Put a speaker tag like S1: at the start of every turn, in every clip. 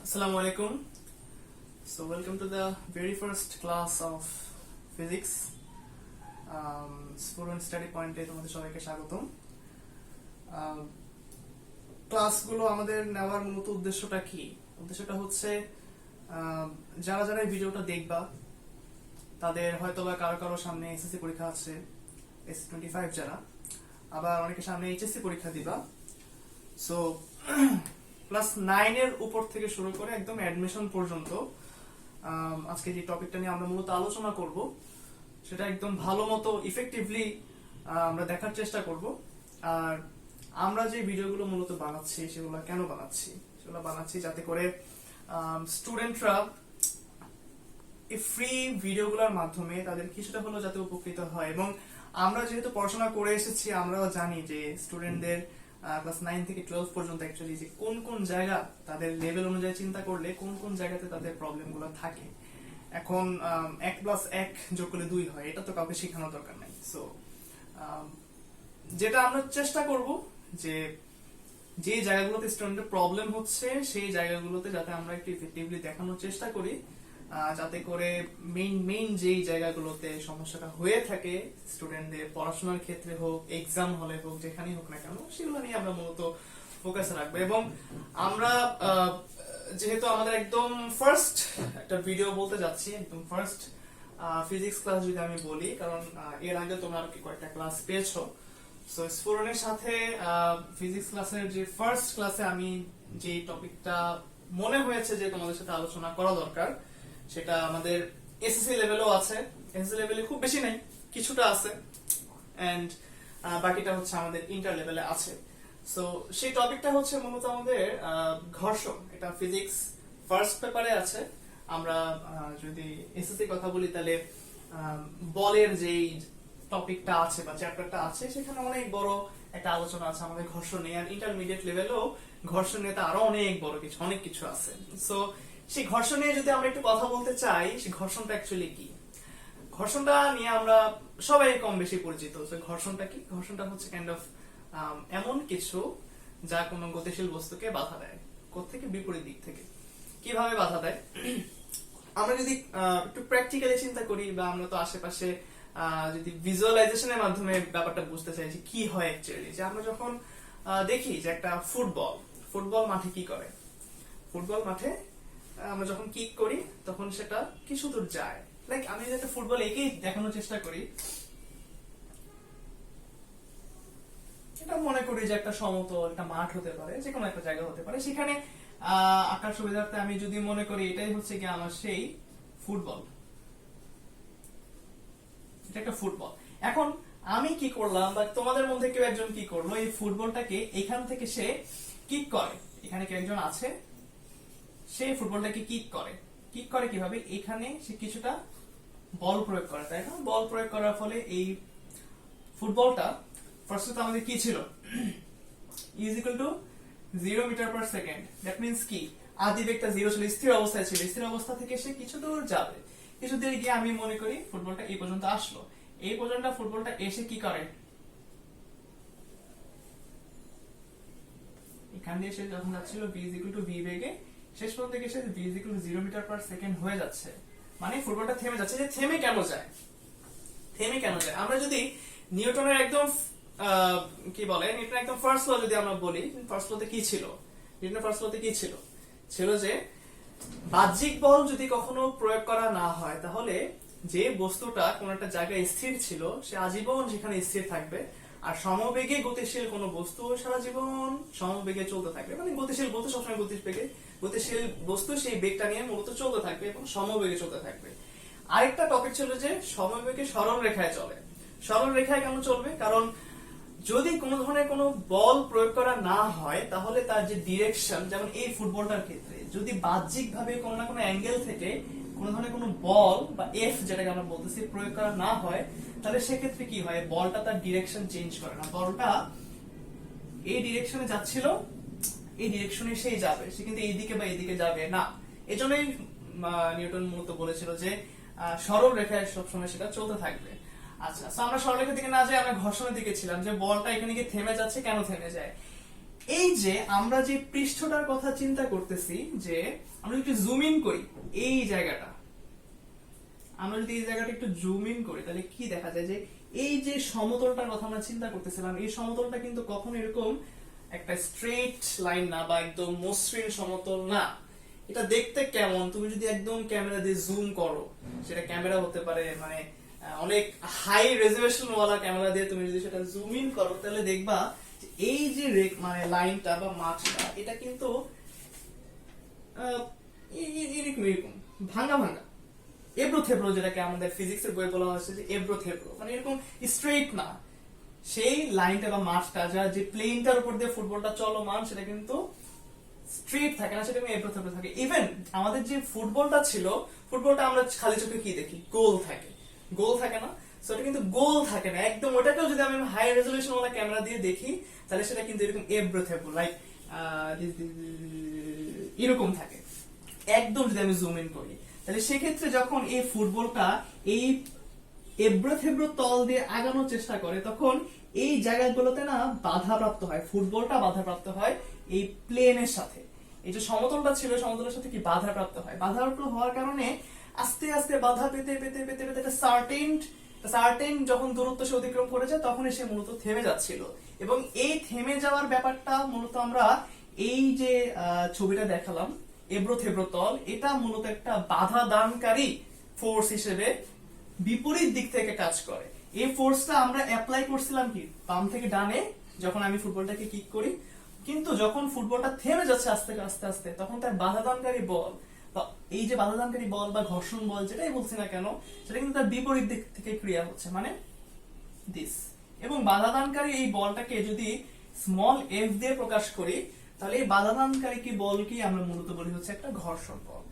S1: Assalamu alaikum. So welcome to the very first class of physics. Student study point এ তোমাদের সবাইকে স্বাগতম। ক্লাসগুলো আমাদের নেওয়ার মূলত উদ্দেশ্যটা কি? উদ্দেশ্যটা হচ্ছে যারা যারা এই ভিডিওটা দেখবা তাদের হয়তোবা কারো কারো সামনে এসএসসি পরীক্ষা আছে, S25 যারা, আবার অনেকের সামনে এইচএসসি পরীক্ষা দিবা। সো ক্লাস 9 এর উপর থেকে শুরু করে একদম অ্যাডমিশন পর্যন্ত আজকে যে টপিকটা নিয়ে আমরা মূলত আলোচনা করব সেটা একদম ভালো মতো ইফেক্টিভলি আমরা দেখার চেষ্টা করব। আর আমরা যে ভিডিওগুলো মূলত বানাচ্ছি সেগুলো কেন বানাচ্ছি? সেগুলো বানাচ্ছি যাতে করে স্টুডেন্টরা এই ফ্রি ভিডিওগুলোর মাধ্যমে তাদের কিছুটা হলেও যাতে উপকৃত হয়। এবং আমরা যেহেতু পড়াশোনা করে এসেছি, আমরাও জানি যে স্টুডেন্টদের ক্লাস 9 থেকে 12 পর্যন্ত অ্যাকচুয়ালি যে কোন কোন জায়গা তাদের লেভেল অনুযায়ী চিন্তা করলে কোন কোন জায়গাতে তাদের প্রবলেমগুলো থাকে। এখন 1+1 যোগ করলে 2 হয়, এটা তো কাউকে শেখানোর দরকার নাই। সো যেটা আমরা চেষ্টা করব যে যে জায়গাগুলোতে স্টুডেন্টের প্রবলেম হচ্ছে সেই জায়গাগুলোতে যাতে আমরা একটু ইফেক্টিভলি দেখানোর চেষ্টা করি, যাতে করে মেইন যেই জায়গাগুলোতে সমস্যাটা হয়ে থাকে স্টুডেন্টদের পড়াশোনার ক্ষেত্রে হোক, এক্সাম হলে হোক, যেখানেই হোক না কেন, সেগুলো নিয়ে আমরা মূলত ফোকাস রাখবো। এবং আমরা যেহেতু আমাদের একদম ফার্স্ট একটা ভিডিও বলতে যাচ্ছি, একদম ফার্স্ট ফিজিক্স ক্লাস যদি আমি বলি, কারণ এর আগে তোমরা আর কি কয়েকটা ক্লাস পেয়েছো। সো স্ফুরণের সাথে ফিজিক্স ক্লাসের যে ফার্স্ট ক্লাসে আমি যে টপিকটা মনে হয়েছে যে তোমাদের সাথে আলোচনা করা দরকার, সেটা আমাদের এসএসসি লেভেলও আছে। এসএসসি লেভেলে খুব বেশি নাই, কিছুটা আছে, এন্ড বাকিটা হচ্ছে আমাদের ইন্টার লেভেলে আছে। সো সেই টপিকটা হচ্ছে মূলত আমাদের ঘর্ষণ। এটা ফিজিক্স ফার্স্ট পেপারে আছে। আমরা যদি এসএসসি কথা বলি তাহলে বলের যেই টপিকটা আছে বা চ্যাপ্টারটা আছে সেখানে অনেক বড় একটা আলোচনা আছে আমাদের ঘর্ষণ নিয়ে। আর ইন্টারমিডিয়েট লেভেলেও ঘর্ষণ নিয়ে তো আরো অনেক কিছু আছে। সো সেই ঘর্ষণ নিয়ে যদি আমরা একটু কথা বলতে চাই, সেই ঘর্ষণটা অ্যাকচুয়ালি কি? ঘর্ষণটা নিয়ে আমরা সবাই কম বেশি পরিচিত। ঘর্ষণটা কি? ঘর্ষণটা হচ্ছে কাইন্ড অফ এমন কিছু যা কোনো গতিশীল বস্তুকে বাধা দেয়। কোত্থেকে? বিপরীত দিক থেকে। কিভাবে বাধা দেয়? আমরা যদি একটু প্র্যাকটিক্যালি চিন্তা করি, বা আমরা তো আশেপাশে যদি ভিজুয়ালাইজেশনের মাধ্যমে ব্যাপারটা বুঝতে চাই যে কি হয় অ্যাকচুয়ালি, যে আমরা যখন দেখি যে একটা ফুটবল মাঠে কি করে, ফুটবল মাঠে আমরা যখন কিক করি তখন সেটা কিছু দূর যায়। লাইক আমি যদি একটা ফুটবল এঁকেই দেখানোর চেষ্টা করি, এটা মনে করি যে একটা সমতল একটা মাঠ হতে পারে, যে কোনো একটা জায়গা হতে পারে, সেখানে আকার সুবিধার্থে আমি যদি মনে করি এটাই হচ্ছে কি আমার সেই ফুটবল, এটা একটা ফুটবল। এখন আমি কি করলাম, বা তোমাদের মধ্যে কেউ একজন কি করলো, এই ফুটবলটাকে এখান থেকে সে কিক করে। এখানে কেউ একজন আছে, সেই ফুটবলটাকে কিক করে কিভাবে? এখানে সে কিছুটা বল প্রয়োগ করে, তাই না? বল প্রয়োগ করার ফলে এই ফুটবলটা ফার্স্টে আমাদের কি ছিল, is equal to 0 metre per second. That means কি, আদি বেগটা 0 ছিল, স্থির অবস্থায় ছিল। স্থির অবস্থা থেকে সে কিছু দূর যাবে, কিছু দূর গিয়ে আমি মনে করি ফুটবলটা এই পর্যন্ত আসলো। এই পর্যন্ত ফুটবলটা এসে কি করে, এখান দিয়ে সে যখন যাচ্ছিল v is equal to v বেগে, শেষ পর্যন্ত এসে v is equal to 0 metre per second হয়ে যাচ্ছে। মানে ফুটবলটা থেমে যাচ্ছে। যে থেমে কেন যায়? আমরা যদি নিউটনের একদম কি বলে, নিউটনের একদম ফার্স্ট ল যদি আমরা বলি, ফার্স্ট লতে কি ছিল? নিউটনের ফার্স্ট লতে কি ছিল? ছিল যে বাহ্যিক বল যদি কখনো প্রয়োগ করা না হয়, তাহলে যে বস্তুটা কোন একটা জায়গায় স্থির ছিল সে আজীবন সেখানে স্থির থাকবে। আর সমবেগে গতিশীল কোন বস্তু সারা জীবন সমবেগে চলতে থাকবে। মানে গতিশীল বস্তু সবসময় গতিশীল বস্তু সেই বেগটা নিয়ে মূলত চলতে থাকবে এবং সমবেগে চলতে থাকবে। আরেকটা টপিক ছিল যে সমবেগে সরল রেখায় চলে। সরল রেখায় কেন চলবে? কারণ যদি কোনো ধরনের কোনো বল প্রয়োগ করা না হয়, তাহলে তার যে ডিরেকশন, যেমন এই ফুটবলটার ক্ষেত্রে যদি বাহ্যিক ভাবে কোনো না কোনো অ্যাঙ্গেল থেকে কোনো ধরনের কোনো বল বা এফ যেটাকে আমরা বলতেছি প্রয়োগ করা না হয়, তাহলে সেক্ষেত্রে কি হয়, বলটা তার ডিরেকশন চেঞ্জ করে না। বলটা এই ডিরেকশনে যাচ্ছিল, এই ডিরেকশনে সেই যাবে, সে কিন্তু এইদিকে বা এইদিকে যাবে না। এজন্যই নিউটন মূলত বলেছিল যে সরল রেখায় সবসময় সেটা চলতে থাকবে। আচ্ছা, আমরা সরলরেখার দিকে না যাই, আমরা ঘর্ষণের দিকে ছিলাম, যে বলটা এখানে গিয়ে থেমে যাচ্ছে। কেন থেমে যায়? এই যে আমরা যে পৃষ্ঠটার কথা চিন্তা করতেছি, যে আমরা একটু জুম ইন করি এই জায়গাটা, আমরা যদি এই জায়গাটা একটু জুম ইন করি তাহলে কি দেখা যায় যে এই যে সমতলটার কথা আমরা চিন্তা করতেছিলাম, এই সমতলটা কিন্তু কখনো এরকম একটা স্ট্রেট লাইন না বা একদম মসৃণ সমতল না। এটা দেখতে কেমন, তুমি যদি একদম ক্যামেরা দিয়ে জুম করো, সেটা ক্যামেরা হতে পারে মানে অনেক হাই রেজলিউশন ওয়ালা ক্যামেরা দিয়ে তুমি যদি সেটা জুম ইন করো তাহলে দেখবা যে এই যে মানে লাইনটা বা মার্কসটা এটা কিন্তু এরকম এরকম ভাঙা ভাঙা এব্রো থেব্রো, যেটাকে আমাদের ফিজিক্সের বই বলা হয়েছে যে এব্রো থেব্রো, মানে এরকম স্ট্রেট না। সেই লাইনটা বা মার্কসটা যা যে প্লেনটার উপর দিয়ে ফুটবলটা চলমান সেটা কিন্তু স্ট্রেট থাকে না, সেটা এব্রো থেব্রো থাকে। ইভেন আমাদের যে ফুটবলটা ছিল, ফুটবলটা আমরা খালি চোখে কি দেখি, গোল থাকে, গোল থাকে না? সেটা কিন্তু গোল থাকে না একদম। ওটাকেও যদি আমি হাই রেজলিউশন ওয়ালা ক্যামেরা দিয়ে দেখি তাহলে সেটা কিন্তু এরকম এব্রো থেব্রো লাইক এরকম থাকে একদম। যদি আমি জুম ইন করি তাহলে সেক্ষেত্রে যখন এই ফুটবলটা এই এব্রো থেব্রো তল দিয়ে আগানোর চেষ্টা করে তখন এই জায়গাগুলোতে না বাধাপ্রাপ্ত হয়, ফুটবলটা বাধাপ্রাপ্ত হয় এই প্লেনের সাথে। এই যে সমতলটা ছিল সমতলের সাথে কি বাধাপ্রাপ্ত হয়, বাধাপ্রাপ্ত হওয়ার কারণে আস্তে আস্তে বাধা পেতে পেতে পেতে পেতে একটা সার্টেন যখন দূরত্ব সে অতিক্রম করে যায় তখন সে মূলত থেমে যাচ্ছিল। এবং এই থেমে যাওয়ার ব্যাপারটা মূলত আমরা এই যে ছবিটা দেখালাম এব্রো থেব্রো তল, এটা মূলত একটা বাধা দানকারী ফোর্স হিসেবে বিপরীত দিক থেকে কাজ করে। এই ফোর্সটা আমরা অ্যাপ্লাই করছিলাম কি বাম থেকে ডানে যখন আমি ফুটবলটাকে কিক করি, কিন্তু যখন ফুটবলটা থেমে যাচ্ছে আস্তে আস্তে আস্তে তখন তার বাধাদানকারী বল বা এই যে বাধাদানকারী বল বা ঘর্ষণ বল যেটাই বলছি না কেন, সেটা কিন্তু তার বিপরীত দিক থেকে ক্রিয়া হচ্ছে, মানে দিস। এবং বাধাদানকারী এই বলটাকে যদি স্মল এফ দিয়ে প্রকাশ করি তাহলে এই বাধাদানকারী কি বল কি আমরা মূলত বলি হচ্ছে একটা ঘর্ষণ বল।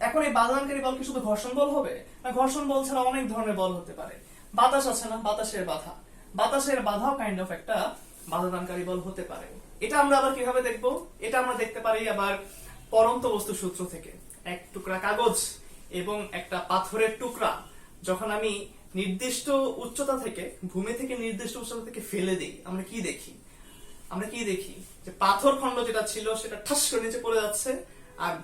S1: এখন এই বাধাদানকারী বল কি শুধু ঘর্ষণ বল হবে না? ঘর্ষণ বল ছাড়া অনেক ধরনের বল হতে পারে। বাতাস আছে না, বাতাসের বাধাও কাইন্ড অফ একটা বাধাদানকারী বল হতে পারে। এটা আমরা আবার কিভাবে দেখবো? এটা আমরা দেখতে পারি আবার পরন্ত বস্তু সূত্র থেকে। এক টুকরা কাগজ এবং একটা পাথরের টুকরা যখন আমি নির্দিষ্ট উচ্চতা থেকে, ভূমি থেকে নির্দিষ্ট উচ্চতা থেকে ফেলে দিই, আমরা কি দেখি যে পাথর খন্ড যেটা ছিল সেটা ঠাস করে নিচে পড়ে যাচ্ছে, আর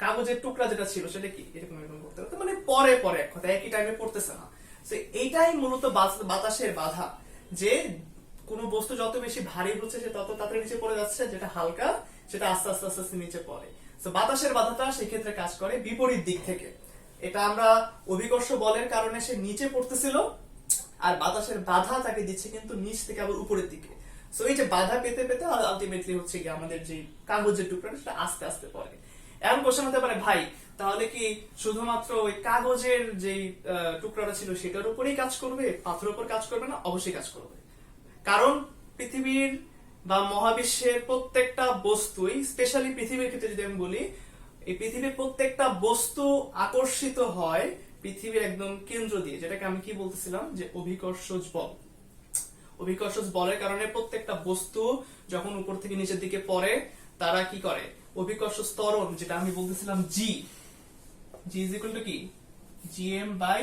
S1: কাগজের টুকরা যেটা ছিল সেটা কি এরকম এরকম করতে হতো, মানে পরে পরে এক কথা একই টাইমে পড়তেছে না। এইটাই মূলত বাতাসের বাধা, যে কোনো বস্তু যত বেশি ভারী হচ্ছে সে তত তাড়াতাড়ি নিচে পড়ে যাচ্ছে, যেটা হালকা সেটা আস্তে আস্তে আস্তে আস্তে নিচে পড়ে। তো বাতাসের বাধাটা সেই ক্ষেত্রে কাজ করে বিপরীত দিক থেকে। এটা আমরা অভিকর্ষ বলের কারণে সে নিচে পড়তেছিল, আর বাতাসের বাধা তাকে দিচ্ছে কিন্তু নিচ থেকে আবার উপরের দিকে। সো এই যে বাধা পেতে পেতে আলটিমেটলি হচ্ছে কি আমাদের যে কাগজের টুকরাটা সেটা আস্তে আস্তে পড়ে। এমন কোশ্চেন হতে পারে, ভাই তাহলে কি শুধুমাত্র ওই কাগজের যে টুকরাটা ছিল সেটার উপরেই কাজ করবে, পাথরের উপর কাজ করবে না? অবশ্যই কাজ করবে। কারণ পৃথিবীর বা মহাবিশ্বের প্রত্যেকটা বস্তুই, স্পেশালি পৃথিবীর ক্ষেত্রে যদি আমি বলি, এই পৃথিবীর প্রত্যেকটা বস্তু আকর্ষিত হয় পৃথিবীর একদম কেন্দ্র দিয়ে, যেটাকে আমি কি বলতেছিলাম যে অভিকর্ষজ বল। অভিকর্ষজ বলের কারণে প্রত্যেকটা বস্তু যখন উপর থেকে নিচের দিকে পড়ে তারা কি করে, অভিকর্ষ ত্বরণ যেটা আমি বলতেছিলাম জি ইজ ইকুয়াল টু কি gm বাই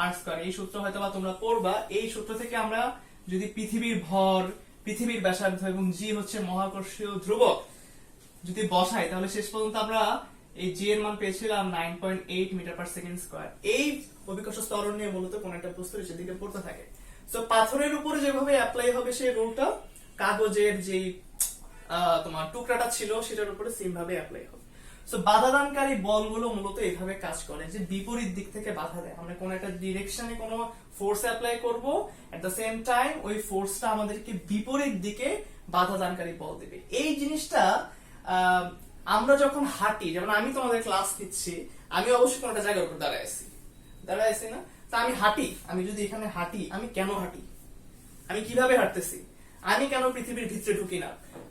S1: r স্কয়ার, এই সূত্র হয়তো বা তোমরা পড়বা। এই সূত্র থেকে আমরা যদি পৃথিবীর ভর, পৃথিবীর ব্যাসার্ধ এবং জি হচ্ছে মহাকর্ষীয় ধ্রুবক যদি বসাই তাহলে শেষ পর্যন্ত আমরা এই জি এর মান পেয়েছিলাম 9.8 মিটার পার সেকেন্ড স্কয়ার। এই অভিকর্ষ ত্বরণ নিয়ে মূলত কোন একটা বস্তু নিচের দিকে পড়তে থাকে। সো পাথরের উপরে যেভাবে অ্যাপ্লাই হবে সেই রুলটা কাগজের যে তোমার টুকরাটা ছিল সেটার উপরে সেম ভাবে অ্যাপ্লাই হবে। সো বাধাদানকারী বলগুলো মূলত এইভাবে কাজ করে যে বিপরীত দিক থেকে বাধা দেয়। আমরা কোন একটা ডিরেকশনে কোনো ফোর্স অ্যাপ্লাই করব, এট দ্য সেম টাইম ওই ফোর্সটা আমাদেরকে বিপরীত দিকে বাধাদানকারী বল দেবে। এই জিনিসটা আমরা যখন হাঁটি, যেমন আমি তোমাদের ক্লাস নিচ্ছি, আমি অবশ্যই কোনো একটা জায়গার উপর দাঁড়ায় আছি না? তা আমি হাঁটি, আমি যদি এখানে হাঁটি, আমি কেন হাঁটি, আমি কিভাবে হাঁটতেছি, আমি কেন পৃথিবীর ভিতরে ঢুকি না?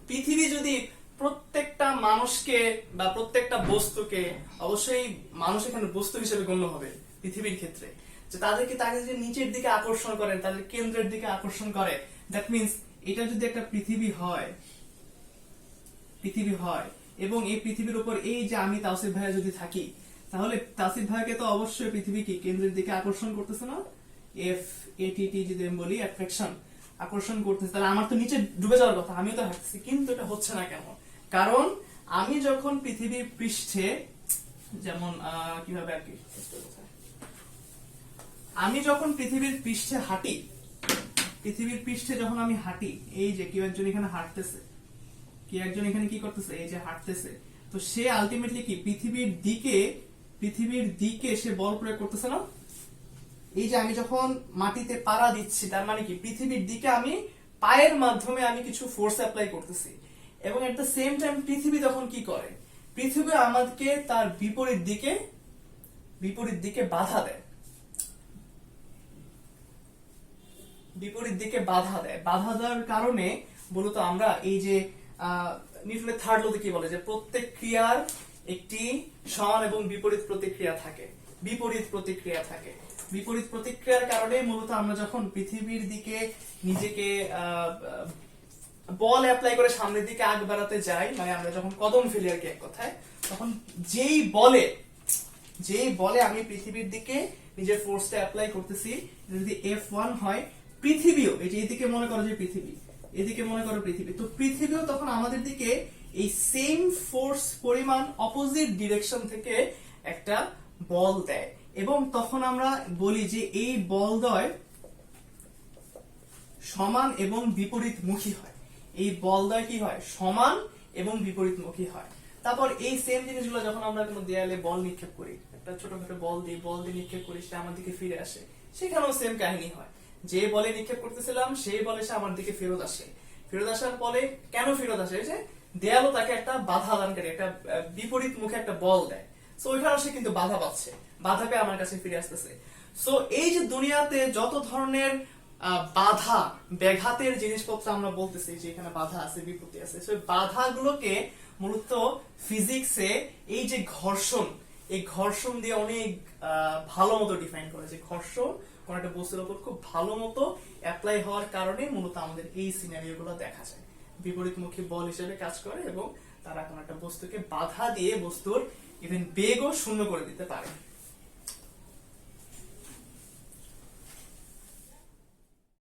S1: পৃথিবী যদি প্রত্যেকটা মানুষকে বা প্রত্যেকটা বস্তুকে, অবশ্যই মানুষ এখানে বস্তু হিসেবে গণ্য হবে পৃথিবীর ক্ষেত্রে, যে তাদেরকে যে নিচের দিকে আকর্ষণ করেন, তাদের কেন্দ্রের দিকে আকর্ষণ করে, দ্যাট মিনস এটা যদি একটা পৃথিবী হয় এবং এই পৃথিবীর উপর এই যে আমি তাওসিফ ভাইয়া যদি থাকি, তাহলে তাওসিফ ভাইয়াকে তো অবশ্যই পৃথিবী কি কেন্দ্রের দিকে আকর্ষণ করতেছে না? এফ এটিটি যদি আমি বলি অ্যাট্রাকশন, আকর্ষণ করতেছে, তাহলে আমার তো নিচে ডুবে যাওয়ার কথা, আমিও তো হাঁটতেছি, কিন্তু এটা হচ্ছে না কেন? কারণ আমি যখন পৃথিবীর পৃষ্ঠে, যেমন কিভাবে আর কি, আমি যখন পৃথিবীর পৃষ্ঠে হাঁটি, পৃথিবীর পৃষ্ঠে যখন আমি হাঁটি, এই যে কেউ একজন এখানে হাঁটতেছে, কি একজন এখানে কি করতেছে, এই যে হাঁটতেছে, তো সে আলটিমেটলি কি পৃথিবীর দিকে সে বল প্রয়োগ করতেছে না? এই যে আমি যখন মাটিতে পাড়া দিচ্ছি, তার মানে কি পৃথিবীর দিকে আমি পায়ের মাধ্যমে আমি কিছু ফোর্স অ্যাপ্লাই করতেছি। এবং এট দ্য সেম টাইম পৃথিবী তখন কি করে, পৃথিবী আমাদেরকে তার বিপরীত দিকে বাধা দেয়, বাধা দেওয়ার কারণে মূলত আমরা এই যে নিউটনের থার্ড লতে কি বলে যে প্রত্যেক ক্রিয়ার একটি সমান এবং বিপরীত প্রতিক্রিয়া থাকে, বিপরীত প্রতিক্রিয়ার কারণে মূলত আমরা যখন পৃথিবীর দিকে নিজেকে বল অ্যাপ্লাই করে সামনের দিকে আগ বাড়াতে যাই, মানে আমরা যখন কদম ফেলি আর কি এক কথায়, তখন যেই বলে আমি পৃথিবীর দিকে নিজের ফোর্সটা অ্যাপ্লাই করতেছি, যদি F1 হয়, পৃথিবীও এই যে এদিকে মনে করো যে পৃথিবী, এদিকে মনে করো পৃথিবী, তো পৃথিবীও তখন আমাদের দিকে এই সেম ফোর্স পরিমাণ অপোজিট ডিরেকশন থেকে একটা বল দেয়, এবং তখন আমরা বলি যে এই বলদ্বয় সমান এবং বিপরীতমুখী হয়, এই বলদ্বয় কি হয়, সমান এবং বিপরীতমুখী হয়। তারপর এই সেম জিনিসগুলো যখন আমরা কোনো দেয়ালে বল নিক্ষেপ করি, একটা ছোটখাটো বল দিয়ে নিক্ষেপ করি, সেটা আমার দিকে ফিরে আসে, সেখানেও সেম কাহিনী হয়, যে বলে নিক্ষেপ করতেছিলাম সেই বলে সে আমার দিকে ফেরত আসার পরে কেন ফেরত আসে, যে দেয়ালও তাকে একটা বাধা দানকারী, একটা বিপরীত মুখে একটা বল দেয়, সো ওইখানে সে কিন্তু বাধা পাচ্ছে, বাধা পেয়ে আমার কাছে ফিরে আসতেছে। সো এই যে দুনিয়াতে যত ধরনের বাধা ব্যাঘাতের জিনিসপত্র আমরা বলতেছি, যে এখানে বাধা আছে, বিপত্তি আছে, সেই বাধাগুলোকে মূলত ফিজিক্সে এই যে ঘর্ষণ দিয়ে অনেক ভালো মতো ডিফাইন করে, যে ঘর্ষণ কোন একটা বস্তুর উপর খুব ভালো মতো অ্যাপ্লাই হওয়ার কারণে মূলত আমাদের এই সিনারিও গুলো দেখা যায়, বিপরীতমুখী বল হিসেবে কাজ করে, এবং তারা কোন একটা বস্তুকে বাধা দিয়ে বস্তুর ইভেন বেগও শূন্য করে দিতে পারে।